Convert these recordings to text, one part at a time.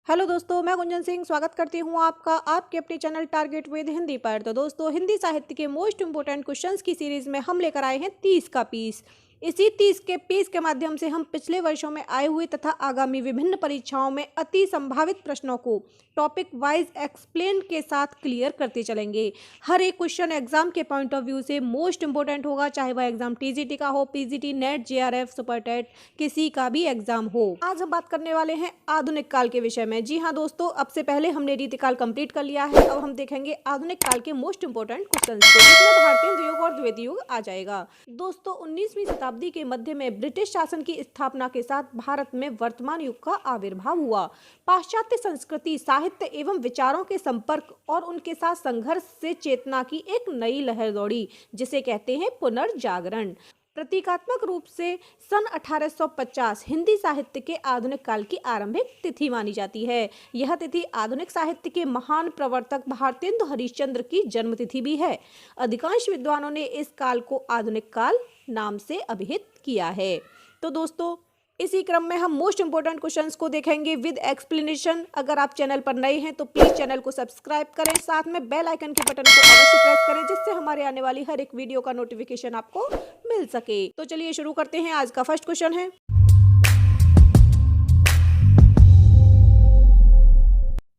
Hello दोस्तों, मैं गुंजन सिंह स्वागत करती हूँ आपका आपके अपने चैनल टारगेट विद हिंदी पर। तो दोस्तों, हिंदी साहित्य के मोस्ट इंपोर्टेंट क्वेश्चंस की सीरीज में हम लेकर आए हैं 30 का पीस। इसी 30 के पीस के माध्यम से हम पिछले वर्षों में आए हुए तथा आगामी विभिन्न परीक्षाओं में अति संभावित प्रश्नों को टॉपिक वाइज एक्सप्लेन के साथ क्लियर करते चलेंगे। हर एक क्वेश्चन एग्जाम के पॉइंट ऑफ व्यू से मोस्ट इंपोर्टेंट होगा, चाहे वह एग्जाम टीजीटी का हो, PGT, NET, JRF, super TET, किसी का भी एग्जाम हो। आज हम बात करने वाले हैं आधुनिक काल के विषय में। जी हाँ दोस्तों, अब से पहले हमने रीतिकाल कंप्लीट कर लिया है। अब हम देखेंगे आधुनिक काल के मोस्ट इंपोर्टेंट क्वेश्चन को, जिसमें भारतीय युग और द्वितीय युग आ जाएगा। दोस्तों, 19वीं शताब्दी के मध्य में ब्रिटिश शासन की स्थापना के साथ भारत में वर्तमान युग का आविर्भाव हुआ। पाश्चात्य संस्कृति, साहित्य एवं विचारों के संपर्क और उनके साथ संघर्ष से चेतना की एक नई लहर दौड़ी, जिसे कहते हैं पुनर्जागरण। प्रतीकात्मक रूप से सन 1850 हिंदी साहित्य के आधुनिक काल की आरंभिक तिथि मानी जाती है। यह तिथि आधुनिक साहित्य के महान प्रवर्तक भारतेंदु हरिश्चंद्र की जन्म तिथि भी है। अधिकांश विद्वानों ने इस काल को आधुनिक काल नाम से अभिहित किया है। तो दोस्तों, इसी क्रम में हम मोस्ट इंपोर्टेंट क्वेश्चंस को देखेंगे विद एक्सप्लेनेशन। अगर आप चैनल पर नए हैं तो प्लीज चैनल को सब्सक्राइब करें, साथ में बेल आइकन के बटन को अवश्य प्रेस करें, जिससे हमारे आने वाली हर एक वीडियो का नोटिफिकेशन आपको मिल सके। तो चलिए शुरू करते हैं। आज का फर्स्ट क्वेश्चन है,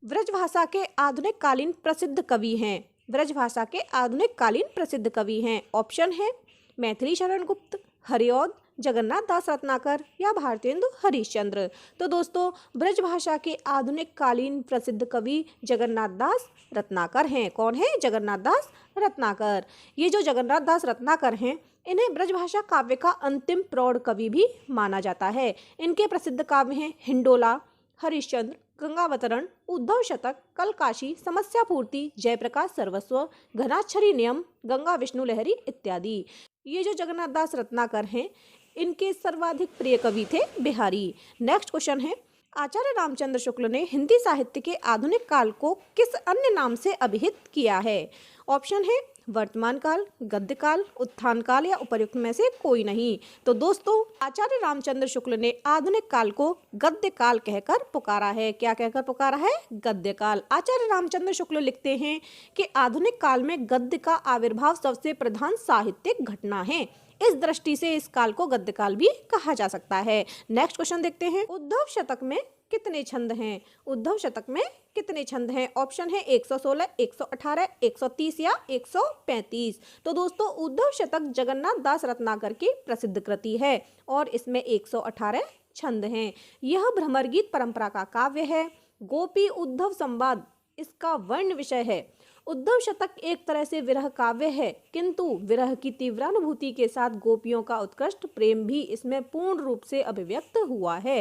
ब्रजभाषा के आधुनिक कालीन प्रसिद्ध कवि हैं। ब्रजभाषा के आधुनिक कालीन प्रसिद्ध कवि हैं। ऑप्शन है मैथिली शरण गुप्त, हरिऔध, जगन्नाथ दास रत्नाकर या भारतेंदु हरिश्चंद्र। तो दोस्तों, ब्रजभाषा के आधुनिक कालीन प्रसिद्ध कवि जगन्नाथ दास रत्नाकर हैं। कौन है? जगन्नाथ दास रत्नाकर। ये जो जगन्नाथ दास रत्नाकर हैं, इन्हें ब्रजभाषा काव्य का अंतिम प्रौढ़ कवि भी माना जाता है। इनके प्रसिद्ध काव्य हैं हिंडोला, हरिश्चंद्र, गंगावतरण, उद्धव शतक, कलकाशी, समस्या पूर्ति, जयप्रकाश सर्वस्व, घनाक्षरी नियम, गंगा विष्णु लहरी इत्यादि। ये जो जगन्नाथ दास रत्नाकर हैं, इनके सर्वाधिक प्रिय कवि थे बिहारी। नेक्स्ट क्वेश्चन है, आचार्य रामचंद्र शुक्ल ने हिंदी साहित्य के आधुनिक काल को किस अन्य नाम से अभिहित किया है? ऑप्शन है वर्तमान काल, गद्य काल, उत्थान काल या उपर्युक्त में से कोई नहीं। तो दोस्तों, आचार्य रामचंद्र शुक्ल ने आधुनिक काल को गद्य काल कहकर पुकारा है। क्या कहकर पुकारा है? गद्य काल। आचार्य रामचंद्र शुक्ल लिखते हैं कि आधुनिक काल में गद्य का आविर्भाव सबसे प्रधान साहित्यिक घटना है। इस दृष्टि से इस काल को गद्य काल भी कहा जा सकता है। नेक्स्ट क्वेश्चन देखते हैं, उद्धव शतक में कितने छंद हैं? उद्धव शतक में कितने छंद हैं? ऑप्शन है 116, 118, 130 या 135। तो दोस्तों, उद्धव शतक जगन्नाथ दास रत्नाकर की प्रसिद्ध कृति है और इसमें 118 छंद हैं। यह भ्रमर गीत परंपरा का काव्य है। गोपी उद्धव संवाद इसका वर्ण विषय है। उद्धव शतक एक तरह से विरह काव्य है, किंतु विरह की तीव्रानुभूति के साथ गोपियों का उत्कृष्ट प्रेम भी इसमें पूर्ण रूप से अभिव्यक्त हुआ है।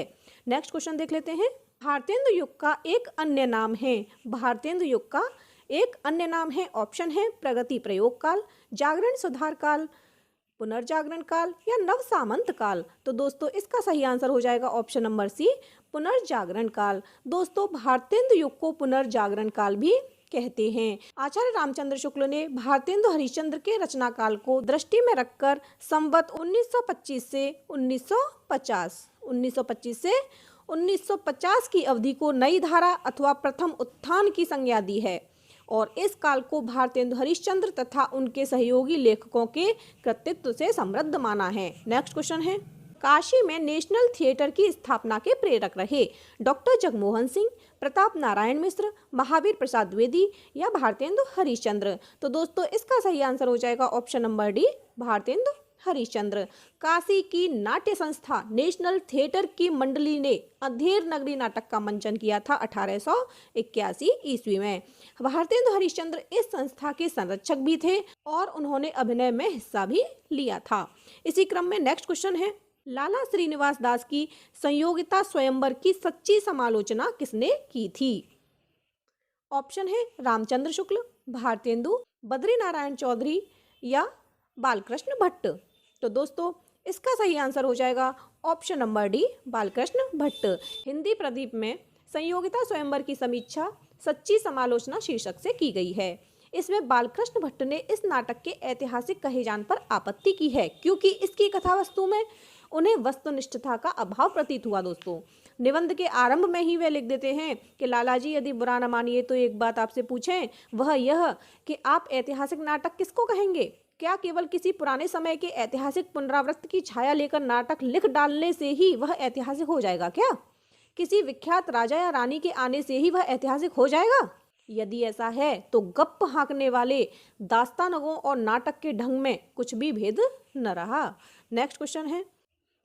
नेक्स्ट क्वेश्चन देख लेते हैं, भारतेंदु युग का एक अन्य नाम है। भारतेंदु युग का एक अन्य नाम है। ऑप्शन है प्रगति प्रयोग काल, जागरण सुधार काल, पुनर्जागरण काल या नव सामंत काल। तो दोस्तों, इसका सही आंसर हो जाएगा ऑप्शन नंबर सी, पुनर्जागरण काल। दोस्तों, भारतेंदु युग को पुनर्जागरण काल भी कहते हैं। आचार्य रामचंद्र शुक्ल ने भारतेंदु हरिश्चंद्र के रचना काल को दृष्टि में रखकर संवत 1925 से 1950 की अवधि को नई धारा अथवा प्रथम उत्थान की संज्ञा दी है और इस काल को भारतेंदु हरिश्चंद्र तथा उनके सहयोगी लेखकों के कृतित्व से समृद्ध माना है। नेक्स्ट क्वेश्चन है, काशी में नेशनल थिएटर की स्थापना के प्रेरक रहे डॉक्टर जगमोहन सिंह, प्रताप नारायण मिश्र, महावीर प्रसाद द्विवेदी या भारतेंदु हरिश्चंद्र। तो दोस्तों, इसका सही आंसर हो जाएगा option number D, Bharatendu Harishchandra. Kashi की नाट्य संस्था नेशनल थिएटर की मंडली ने अधेर नगरी नाटक का मंचन किया था 1881 ईस्वी में। भारतेंदु हरिश्चंद्र इस संस्था के संरक्षक भी थे और उन्होंने अभिनय में हिस्सा भी लिया था। इसी क्रम में नेक्स्ट क्वेश्चन है, लाला श्रीनिवास दास की संयोगिता स्वयंवर की सच्ची समालोचना किसने की थी? ऑप्शन है रामचंद्र शुक्ल, भारतेंदु, बद्री नारायण चौधरी या बालकृष्ण भट्ट। तो दोस्तों, इसका सही आंसर हो जाएगा option number D, Balkrishna Bhatt. Hindi Pradeep में संयोगिता स्वयंवर की समीक्षा सच्ची समालोचना शीर्षक से की गई है। इसमें बालकृष्ण भट्ट ने इस नाटक के ऐतिहासिक कहे जाने पर आपत्ति की है, क्योंकि इसकी कथावस्तु में उन्हें वस्तुनिष्ठता का अभाव प्रतीत हुआ। दोस्तों, निबंध के आरंभ में ही वे लिख देते हैं कि लाला जी यदि बुरा न मानिए तो एक बात आपसे पूछें, वह यह कि आप ऐतिहासिक नाटक किसको कहेंगे? क्या केवल किसी पुराने समय के ऐतिहासिक पुनरावृत्ति की छाया लेकर नाटक लिख डालने से ही वह ऐतिहासिक हो जाएगा क्या? किसी विख्यात राजा या रानी के आने से ही वह ऐतिहासिक हो जाएगा? यदि ऐसा है तो गप्प हाँकने वाले दास्तानगों और नाटक के ढंग में कुछ भी भेद न रहा। नेक्स्ट क्वेश्चन है,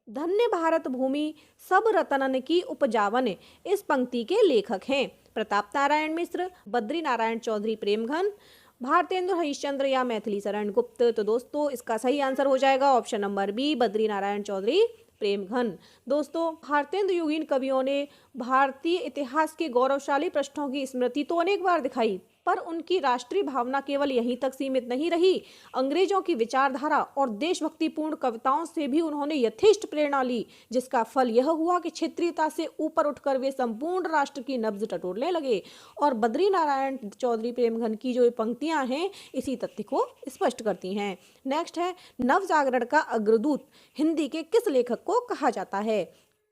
धन्य भारत भूमि सब रतनन की उपजावन इस पंक्ति के लेखक हैं? प्रताप नारायण मिश्र, बद्री नारायण चौधरी प्रेमघन, भारतेंदु हरिश्चंद्र या मैथिली शरण गुप्त। तो दोस्तों इसका सही आंसर हो जाएगा option number B, Badri Narayan Chaudhary Premghan. दोस्तों भारतेंदु युगीन कवियों ने भारतीय इतिहास के गौरवशाली पृष्ठों की स्मृति तो अनेक बार दिखाई, पर उनकी राष्ट्रीय भावना केवल यहीं तक सीमित नहीं रही। अंग्रेजों की विचारधारा और देशभक्तिपूर्ण कविताओं से भी उन्होंने यथेष्ट प्रेरणा ली, जिसका फल यह हुआ कि क्षेत्रीयता से ऊपर उठकर वे संपूर्ण राष्ट्र की नब्ज टटोलने लगे। और बद्री नारायण चौधरी प्रेमघन की जो पंक्तियां हैं इसी तथ्य को स्पष्ट करती हैं। नेक्स्ट है, नवजागरण का अग्रदूत हिंदी के किस लेखक को कहा जाता है?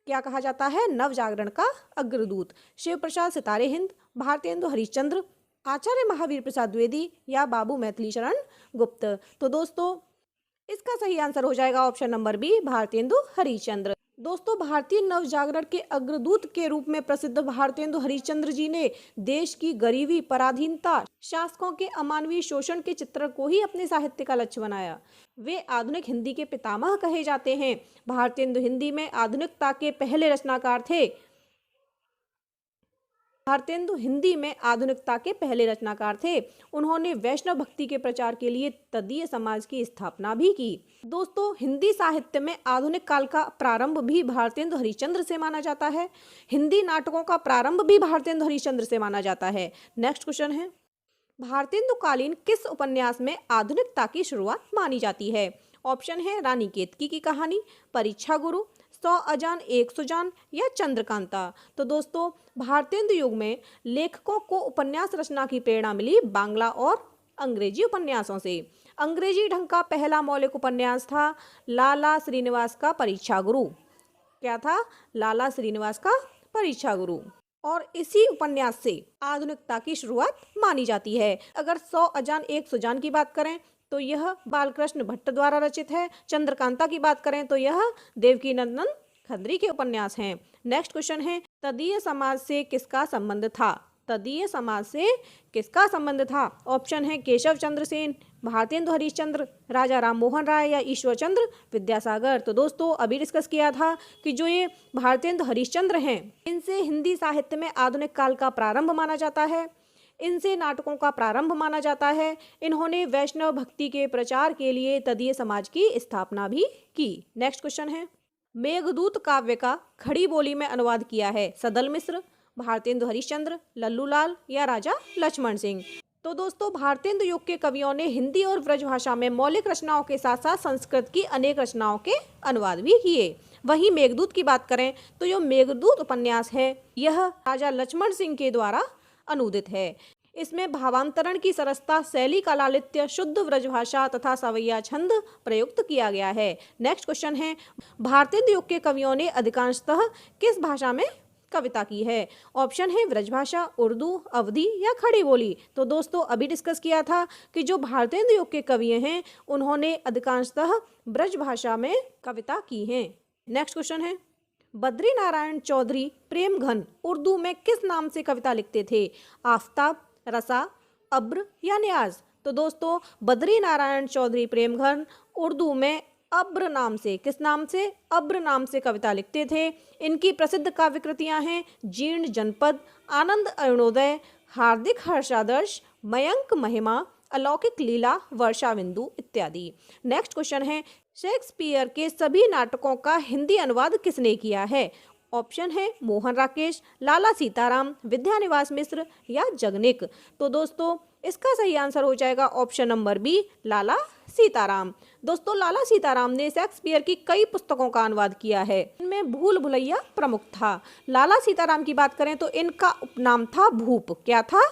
क्या कहा जाता है नवजागरण का अग्रदूत? शिव प्रसाद सितारे हिंद, भारतेंदु हरिश्चंद्र, आचार्य महावीर प्रसाद द्विवेदी या बाबू मैथिली शरण गुप्त। तो दोस्तों इसका सही आंसर हो जाएगा option number B, Bharatendu Harishchandra. दोस्तों भारतीय नवजागरण के अग्रदूत के रूप में प्रसिद्ध भारतेंदु हरिश्चंद्र जी ने देश की गरीबी, पराधीनता, शासकों के अमानवीय शोषण के चित्रण को ही अपने साहित्य का लक्ष्य बनाया। वे आधुनिक हिंदी के पितामह कहे जाते हैं। भारतेंदु हिंदी में आधुनिकता के पहले रचनाकार थे। भारतेंदु हिंदी में आधुनिकता के पहले रचनाकार थे। उन्होंने वैष्णव भक्ति के प्रचार के लिए तदीय समाज की स्थापना भी की। दोस्तों हिंदी साहित्य में आधुनिक काल का प्रारंभ भी भारतेंदु हरिश्चंद्र से माना जाता है। हिंदी नाटकों का प्रारंभ भी भारतेंदु हरिश्चंद्र से माना जाता है। नेक्स्ट क्वेश्चन है, भारतेंदु कालीन किस उपन्यास में आधुनिकता की शुरुआत मानी जाती है? ऑप्शन है रानी केतकी की कहानी, परीक्षा गुरु, 100 अजान 1 सुजान या चंद्रकांता। तो दोस्तों भारतेंदु युग में लेखकों को उपन्यास रचना की प्रेरणा मिली बांग्ला और अंग्रेजी उपन्यासों से। अंग्रेजी ढंग का पहला मौलिक उपन्यास था लाला श्रीनिवास का परीक्षा गुरु। क्या था? लाला श्रीनिवास का परीक्षा गुरु। और इसी उपन्यास से आधुनिकता की शुरुआत मानी जाती है। अगर 100 अजान 1 सुजान की बात करें तो यह बालकृष्ण भट्ट द्वारा रचित है। चंद्रकांता की बात करें तो यह देवकी नंदन खत्री के उपन्यास हैं। नेक्स्ट क्वेश्चन है, तदीय समाज से किसका संबंध था? तदीय समाज से किसका संबंध था? ऑप्शन है केशव चंद्र सेन, भारतेंदु हरिश्चंद्र, राजा राम मोहन राय या ईश्वर चंद्र विद्यासागर। तो दोस्तों अभी डिस्कस किया था कि जो ये भारतेंदु हरिश्चंद्र हैं इनसे हिंदी साहित्य में आधुनिक काल का प्रारंभ माना जाता है। इनसे नाटकों का प्रारंभ माना जाता है। इन्होंने वैष्णव भक्ति के प्रचार के लिए तदीय समाज की स्थापना भी की। नेक्स्ट क्वेश्चन है, मेघदूत काव्य का खड़ी बोली में अनुवाद किया है सदल मिश्र, भारतेंदु हरिश्चंद्र, लल्लूलाल या राजा लक्ष्मण सिंह। तो दोस्तों भारतेंदु युग के कवियों ने हिंदी और ब्रजभाषा में मौलिक रचनाओं के साथ साथ संस्कृत की अनेक रचनाओं के अनुवाद भी किए। वहीं मेघदूत की बात करें तो जो मेघदूत उपन्यास है यह राजा लक्ष्मण सिंह के द्वारा अनुदित है। इसमें भावांतरण की सरसता, शैली का लालित्य, शुद्ध ब्रजभाषा तथा सवैया छंद प्रयुक्त किया गया है। नेक्स्ट क्वेश्चन है, भारतेंदु युग के कवियों ने अधिकांशतः किस भाषा में कविता की है? ऑप्शन है ब्रजभाषा, उर्दू, अवधी या खड़ी बोली। तो दोस्तों अभी डिस्कस किया था कि जो भारतेंदु युग के कवि हैं उन्होंने अधिकांशतः ब्रजभाषा में कविता की है। नेक्स्ट क्वेश्चन है, बद्री नारायण चौधरी प्रेमघन उर्दू में किस नाम से कविता लिखते थे? आफताब, रसा, अब्र या न्याज। तो दोस्तों बद्री नारायण चौधरी प्रेमघन उर्दू में अब्र नाम से, किस नाम से? अब्र नाम से कविता लिखते थे। इनकी प्रसिद्ध काव्य कृतियां हैं जीर्ण जनपद, आनंद अरुणोदय, हार्दिक हर्षादर्श, मयंक महिमा, अलौकिक लीला, वर्षा बिंदु इत्यादि। नेक्स्ट क्वेश्चन है, शेक्सपियर के सभी नाटकों का हिंदी अनुवाद किसने किया है? ऑप्शन है मोहन राकेश, लाला सीताराम, विद्यानिवास मिश्र या जगनिक। तो दोस्तों इसका सही आंसर हो जाएगा ऑप्शन नंबर बी, लाला सीताराम। दोस्तों लाला सीताराम ने शेक्सपियर की कई पुस्तकों का अनुवाद किया है। इनमें भूल भुलैया प्रमुख था। लाला सीताराम की बात करें तो इनका उपनाम था भूप। क्या था?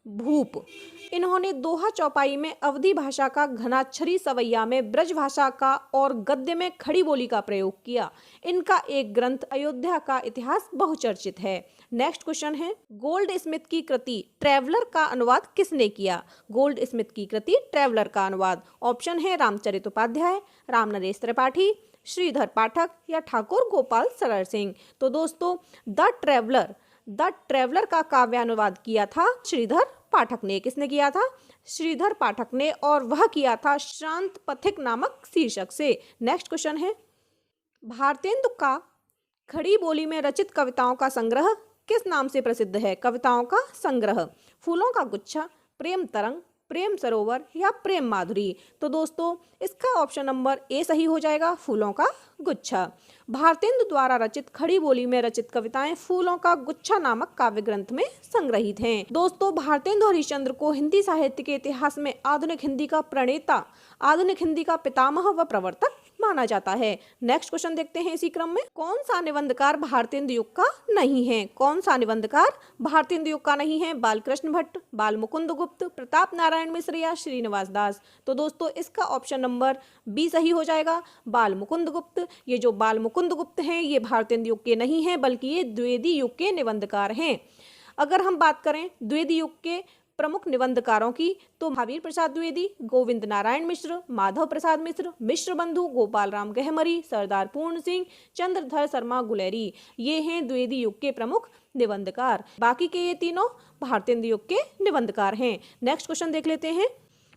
भूप। इन्होंने दोहा चौपाई में अवधी भाषा का, घनाक्षरी सवैया में ब्रज भाषा का और गद्य में खड़ी बोली का प्रयोग किया। इनका एक ग्रंथ अयोध्या का इतिहास बहुचर्चित है। नेक्स्ट क्वेश्चन है, गोल्ड स्मिथ की कृति ट्रैवलर का अनुवाद किसने किया? गोल्ड स्मिथ की कृति ट्रैवलर का अनुवाद। ऑप्शन है रामचरित उपाध्याय, रामनरेश त्रिपाठी, श्रीधर पाठक या ठाकुर गोपाल सरर सिंह। तो दोस्तों द ट्रैवलर का काव्यानुवाद किया था श्रीधर पाठक ने। किसने किया था? श्रीधर पाठक ने, और वह किया था शांत पथिक नामक शीर्षक से। नेक्स्ट क्वेश्चन है, भारतेंदु का खड़ी बोली में रचित कविताओं का संग्रह किस नाम से प्रसिद्ध है? कविताओं का संग्रह, फूलों का गुच्छा, प्रेम तरंग, प्रेम सरोवर या प्रेम माधुरी। तो दोस्तों इसका ऑप्शन नंबर ए सही हो जाएगा, फूलों का गुच्छा। भारतेंदु द्वारा रचित खड़ी बोली में रचित कविताएं फूलों का गुच्छा नामक काव्य ग्रंथ में संग्रहित हैं। दोस्तों भारतेंदु हरिश्चंद्र को हिंदी साहित्य के इतिहास में आधुनिक हिंदी का प्रणेता, आधुनिक हिंदी का पितामह व प्रवर्तक माना जाता है। नेक्स्ट क्वेश्चन देखते हैं इसी क्रम में, कौन सा निबंधकार भारतेंदु युग का नहीं है? कौन सा निबंधकार भारतेंदु युग का नहीं है? बालकृष्ण भट्ट, बाल मुकुंद गुप्त, प्रताप नारायण मिश्र या श्रीनिवास दास। तो दोस्तों इसका ऑप्शन नंबर बी सही हो जाएगा, बाल मुकुंद गुप्त। ये जो बाल मुकुंद गुप्त हैं ये भारतेंदु युग के नहीं हैं, बल्कि ये द्विवेदी युग के निबंधकार हैं। अगर हम बात करें द्विवेदी युग के प्रमुख निबंधकारों की, तो महावीर प्रसाद द्विवेदी, गोविंद नारायण मिश्र, माधव प्रसाद मिश्र, मिश्र बंधु, गोपाल राम गहमरी, सरदार पूर्ण सिंह, चंद्रधर शर्मा गुलेरी, ये हैं द्विवेदी युग के प्रमुख निबंधकार। बाकी के ये तीनों भारतेंदु युग के निबंधकार हैं। नेक्स्ट क्वेश्चन देख लेते हैं,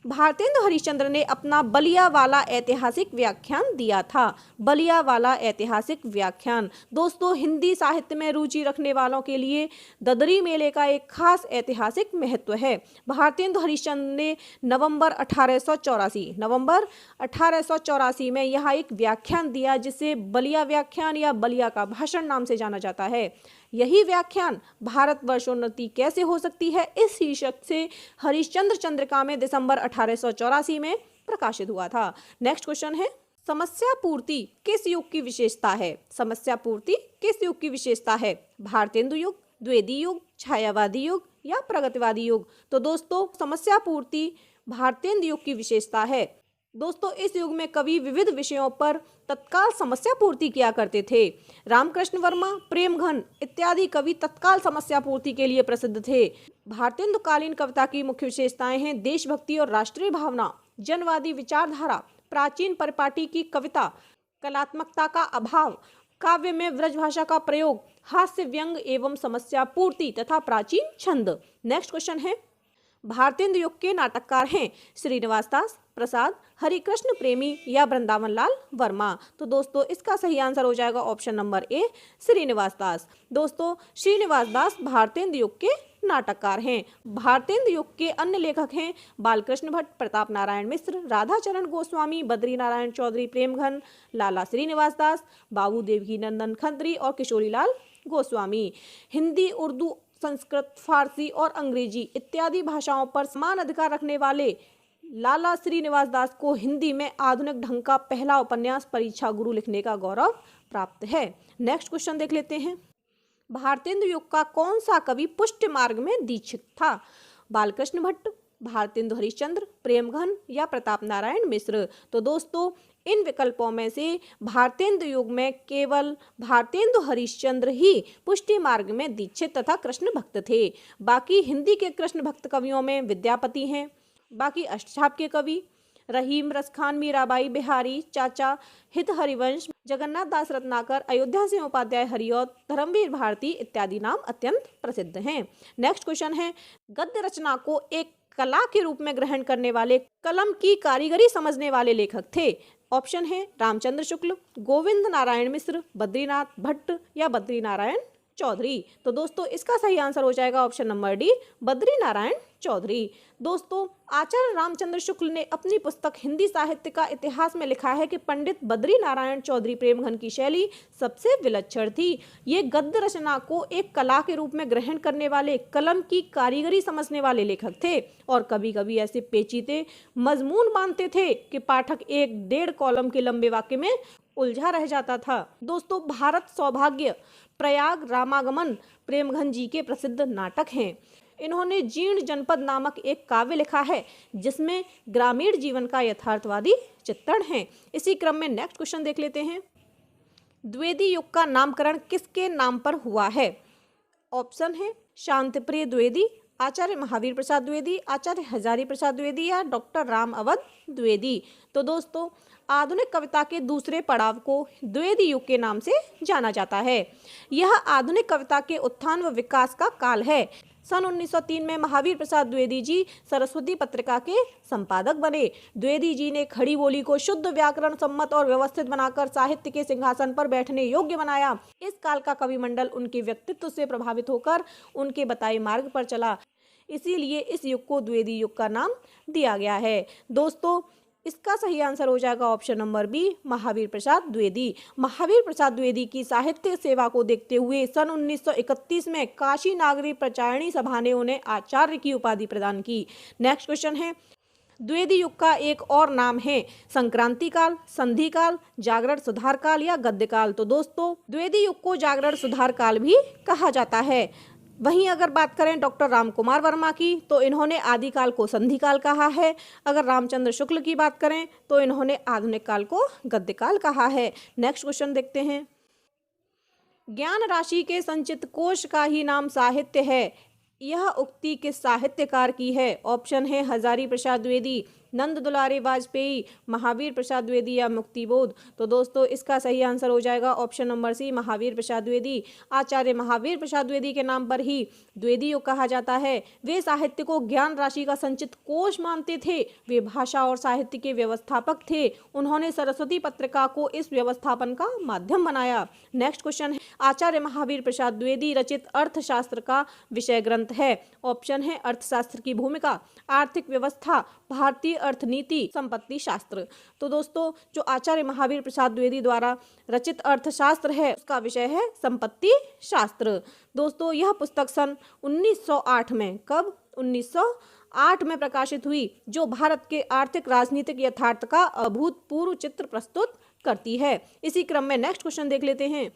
भारतेंदु हरिश्चंद्र ने अपना बलिया वाला ऐतिहासिक व्याख्यान दिया था। बलिया वाला ऐतिहासिक व्याख्यान। दोस्तों हिंदी साहित्य में रुचि रखने वालों के लिए ददरी मेले का एक खास ऐतिहासिक महत्व है। भारतेंदु हरिश्चंद्र ने नवंबर 1884 में यहाँ एक व्याख्यान दिया, जिसे बलिया व्याख्यान या बलिया का भाषण नाम से जाना जाता है। यही व्याख्यान भारतवर्षोन्नति कैसे हो सकती है, इस शीर्षक से हरिश्चंद्र चंद्रिका में दिसंबर 1884 में प्रकाशित हुआ था। नेक्स्ट क्वेश्चन है, समस्या पूर्ति किस युग की विशेषता है? समस्या पूर्ति किस युग की विशेषता है? भारतेंदु युग, द्विवेदी युग, छायावादी युग या प्रगतिवादी युग? तो दोस्तों समस्या पूर्ति भारतेंदु युग की विशेषता है। दोस्तों इस युग में कवि विविध विषयों पर तत्काल समस्या पूर्ति किया करते थे। रामकृष्ण वर्मा, प्रेमघन इत्यादि कवि तत्काल समस्या पूर्ति के लिए प्रसिद्ध थे। भारतेंदु कालीन कविता की मुख्य विशेषताएं हैं देशभक्ति और राष्ट्रीय भावना, जनवादी विचारधारा, प्राचीन परिपाटी की कविता, कलात्मकता का अभाव, काव्य में ब्रजभाषा का प्रयोग, हास्य व्यंग एवं समस्या पूर्ति तथा प्राचीन छंद। नेक्स्ट क्वेश्चन है, भारतेंदु युग के नाटककार हैं श्रीनिवास दास, प्रसाद, हरिकृष्ण प्रेमी या वृंदावन लाल वर्मा। तो दोस्तों इसका सही आंसर हो जाएगा ऑप्शन नंबर ए, श्रीनिवास दास। दोस्तों श्रीनिवास दास भारतेंदु युग के नाटककार हैं। भारतेंदु युग के अन्य लेखक हैं बालकृष्ण भट्ट, प्रताप नारायण मिश्र, राधाचरण गोस्वामी, बद्री नारायण चौधरी, प्रेमघन, लाला श्रीनिवास दास, बाबू देवकी नंदन खत्री और किशोरीलाल गोस्वामी। हिंदी, उर्दू, संस्कृत, फारसी और अंग्रेजी इत्यादि भाषाओं पर समान अधिकार रखने वाले लाला श्रीनिवास दास को हिंदी में आधुनिक ढंग का पहला उपन्यास परीक्षा गुरु लिखने का गौरव प्राप्त है। नेक्स्ट क्वेश्चन देख लेते हैं, भारतेंदु युग का कौन सा कवि पुष्ट मार्ग में दीक्षित था? बालकृष्ण भट्ट, भारतेंदु हरिश्चंद्र, प्रेमघन या प्रताप नारायण मिश्र? तो दोस्तों इन विकल्पों में से भारतेंदु युग में केवल भारतेंदु हरिश्चंद्र ही पुष्टि मार्ग में दीक्षित तथा कृष्ण भक्त थे। बाकी हिंदी के कृष्ण भक्त कवियों में विद्यापति हैं। बाकी अष्टछाप के कवि रहीम, रसखान, मीराबाई, बिहारी, चाचा, हित हरिवंश, जगन्नाथ दास रत्नाकर, अयोध्या सिंह उपाध्याय हरिऔध, धर्मवीर भारती इत्यादि नाम अत्यंत प्रसिद्ध हैं। नेक्स्ट क्वेश्चन है, गद्य रचना को एक कला के रूप में ग्रहण करने वाले, कलम की कारीगरी समझने वाले लेखक थे। ऑप्शन है रामचंद्र शुक्ल, गोविंद नारायण मिश्र, बद्रीनाथ भट्ट या बद्री नारायण चौधरी। तो दोस्तों इसका सही आंसर हो जाएगा option number D, Badri Narayan Chaudhary. दोस्तों आचार्य रामचंद्र शुक्ल ने अपनी पुस्तक हिंदी साहित्य का इतिहास में लिखा है कि पंडित बद्री नारायण चौधरी प्रेमघन की शैली सबसे विलक्षण थी। ये गद्य रचना को एक कला के रूप में ग्रहण करने वाले, कलम की कारीगरी समझने वाले लेखक थे और कभी कभी ऐसे पेचीदे मजमून बांधते थे कि पाठक 1-1.5 कॉलम के लंबे वाक्य में उलझा रह जाता था। दोस्तों भारत सौभाग्य, प्रयाग, रामागमन प्रेमघन जी के प्रसिद्ध नाटक हैं। इन्होंने जीर्ण जनपद नामक एक काव्य लिखा है जिसमें ग्रामीण जीवन का यथार्थवादी चित्रण है। इसी क्रम में नेक्स्ट क्वेश्चन देख लेते हैं। द्विवेदी युग का नामकरण किसके नाम पर हुआ है? ऑप्शन है शांतिप्रिय द्विवेदी, आचार्य महावीर प्रसाद द्विवेदी, आचार्य हजारी प्रसाद द्विवेदी या डॉक्टर राम अवध द्विवेदी। तो दोस्तों आधुनिक कविता के दूसरे पड़ाव को द्विवेदी युग के नाम से जाना जाता है। यह आधुनिक कविता के उत्थान व विकास का काल है। सन 1903 में महावीर प्रसाद द्विवेदी जी सरस्वती पत्रिका के संपादक बने। द्विवेदी जी ने खड़ी बोली को शुद्ध व्याकरण सम्मत और व्यवस्थित बनाकर साहित्य के सिंहासन पर बैठने योग्य बनाया। इस काल का कवि मंडल उनके व्यक्तित्व से प्रभावित होकर उनके बताए मार्ग पर चला, इसीलिए इस युग को द्विवेदी युग का नाम दिया गया है। दोस्तों इसका सही आंसर हो जाएगा option number B, Mahavir Prasad Dwivedi. Mahavir Prasad Dwivedi की साहित्य सेवा को देखते हुए सन 1931 में काशी नागरी प्रचारिणी सभा ने उन्हें आचार्य की उपाधि प्रदान की। नेक्स्ट क्वेश्चन है, द्विवेदी युग का एक और नाम है संक्रांति काल, संधि काल, जागरण सुधार काल या गद्य काल। तो दोस्तों द्विवेदी युग को जागरण सुधार काल भी कहा जाता है। वहीं अगर बात करें डॉक्टर रामकुमार वर्मा की तो इन्होंने आदिकाल को संधि काल कहा है। अगर रामचंद्र शुक्ल की बात करें तो इन्होंने आधुनिक काल को गद्य काल कहा है। नेक्स्ट क्वेश्चन देखते हैं। ज्ञान राशि के संचित कोश का ही नाम साहित्य है, यह उक्ति किस साहित्यकार की है? ऑप्शन है हजारी प्रसाद द्विवेदी, नंद दुलारे वाजपेयी, महावीर प्रसाद द्विवेदी या मुक्तिबोध। तो दोस्तों इसका सही आंसर हो जाएगा option number C, Mahavir Prasad Dwivedi. आचार्य महावीर प्रसाद द्विवेदी के नाम पर ही द्विवेदी युग कहा जाता है। वे साहित्य को ज्ञान राशि का संचित कोश मानते थे। वे भाषा और साहित्य के व्यवस्थापक थे। उन्होंने सरस्वती पत्रिका को इस व्यवस्थापन का माध्यम बनाया। नेक्स्ट क्वेश्चन है, आचार्य महावीर प्रसाद द्विवेदी रचित अर्थशास्त्र का विषय ग्रंथ है। ऑप्शन है अर्थशास्त्र की भूमिका, आर्थिक व्यवस्था, भारतीय अर्थनीति, संपत्ति शास्त्र। तो दोस्तों जो आचार्य महावीर प्रसाद द्विवेदी द्वारा रचित अर्थशास्त्र है उसका विषय है संपत्ति शास्त्र। दोस्तों यह पुस्तक सन 1908 में, कब? 1908 में प्रकाशित हुई, जो भारत के आर्थिक राजनीतिक यथार्थ का अभूतपूर्व चित्र प्रस्तुत करती है। इसी क्रम में नेक्स्ट क्वेश्चन देख लेते हैं।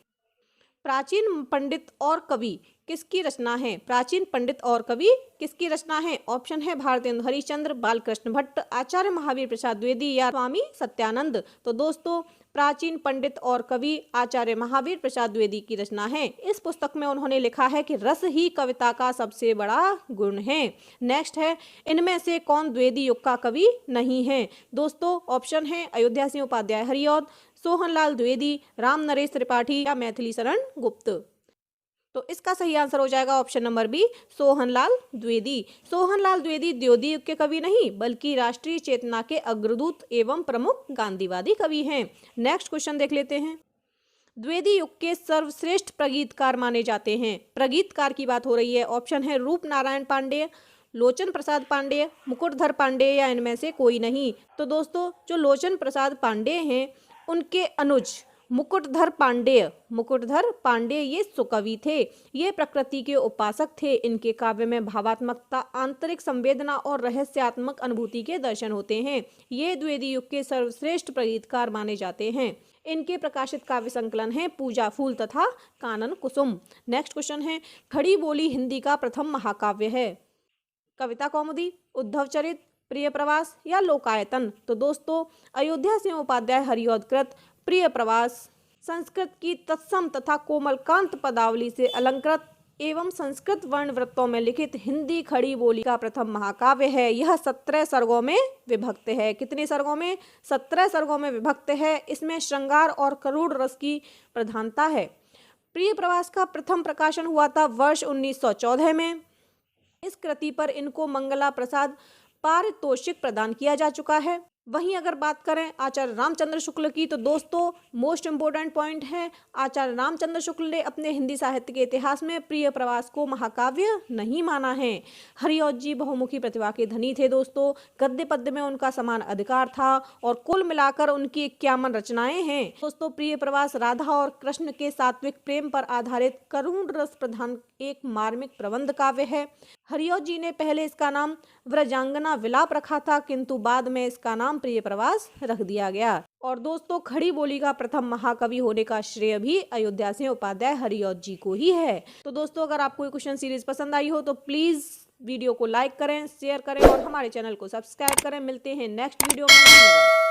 प्राचीन पंडित और कवि किसकी रचना है? प्राचीन पंडित और कवि किसकी रचना है? ऑप्शन है भारतेंदु हरिश्चंद्र, बालकृष्ण भट्ट, आचार्य महावीर प्रसाद द्विवेदी या स्वामी सत्यानंद। तो दोस्तों प्राचीन पंडित और कवि आचार्य महावीर प्रसाद द्विवेदी की रचना है। इस पुस्तक में उन्होंने लिखा है कि रस ही कविता का सबसे बड़ा गुण है। नेक्स्ट है, इनमें से कौन द्विवेदी युग का कवि नहीं है? दोस्तों ऑप्शन है अयोध्या सिंह उपाध्याय हरिऔध, सोहनलाल द्विवेदी, राम नरेश त्रिपाठी या मैथिली शरण गुप्त। तो इसका सही आंसर हो जाएगा option number B, Sohanlal Dwivedi. Sohanlal Dwivedi Dwivedi युग के कवि नहीं बल्कि राष्ट्रीय चेतना के अग्रदूत एवं प्रमुख गांधीवादी कवि हैं। नेक्स्ट क्वेश्चन देख लेते हैं। द्विवेदी युग के सर्वश्रेष्ठ प्रगीतकार माने जाते हैं। प्रगीतकार की बात हो रही है। ऑप्शन है रूप नारायण पांडेय, लोचन प्रसाद पांडेय, मुकुटधर पांडेय या इनमें से कोई नहीं। तो दोस्तों जो लोचन प्रसाद पांडेय हैं उनके अनुज मुकुटधर पांडेय ये सुकवि थे। ये प्रकृति के उपासक थे। इनके काव्य में भावात्मकता, आंतरिक संवेदना और रहस्यात्मक अनुभूति के दर्शन होते हैं। ये द्विवेदी युग के सर्वश्रेष्ठ प्रगीतकार माने जाते हैं। इनके प्रकाशित काव्य संकलन है पूजा फूल तथा कानन कुसुम। नेक्स्ट क्वेश्चन है, खड़ी बोली हिंदी का प्रथम महाकाव्य है। कविता कौमुदी, उद्धव चरित, प्रिय प्रवास या लोकायतन। तो दोस्तों अयोध्या सिंह उपाध्याय हरिऔध कृत प्रिय प्रवास संस्कृत की तत्सम तथा कोमलकांत पदावली से अलंकृत एवं संस्कृत वर्ण वृत्तों में लिखित हिंदी खड़ी बोली का प्रथम महाकाव्य है। यह 17 सर्गों में विभक्त है। कितने सर्गों में? 17 सर्गों में विभक्त है। इसमें श्रृंगार और करुण रस की प्रधानता है। प्रिय प्रवास का प्रथम प्रकाशन हुआ था वर्ष 1914 में। इस कृति पर इनको मंगला प्रसाद पारितोषिक प्रदान किया जा चुका है। वहीं अगर बात करें आचार्य रामचंद्र शुक्ल की तो दोस्तों मोस्ट इम्पोर्टेंट पॉइंट है, आचार्य रामचंद्र शुक्ल ने अपने हिंदी साहित्य के इतिहास में प्रिय प्रवास को महाकाव्य नहीं माना है। हरिऔध जी बहुमुखी प्रतिभा के धनी थे दोस्तों। गद्य पद्य में उनका समान अधिकार था और कुल मिलाकर उनकी 51 रचनाएं हैं। दोस्तों प्रिय प्रवास राधा और कृष्ण के सात्विक प्रेम पर आधारित करुण रस प्रधान एक मार्मिक प्रबंध काव्य है। हरिऔध जी ने पहले इसका नाम व्रजांगना विलाप रखा था, किंतु बाद में इसका नाम प्रिय प्रवास रख दिया गया। और दोस्तों खड़ी बोली का प्रथम महाकवि होने का श्रेय भी अयोध्या सिंह उपाध्याय हरिऔध जी को ही है। तो दोस्तों अगर आपको ये क्वेश्चन सीरीज पसंद आई हो तो प्लीज वीडियो को लाइक करें, शेयर करें और हमारे चैनल को सब्सक्राइब करें। मिलते हैं नेक्स्ट वीडियो में। धन्यवाद।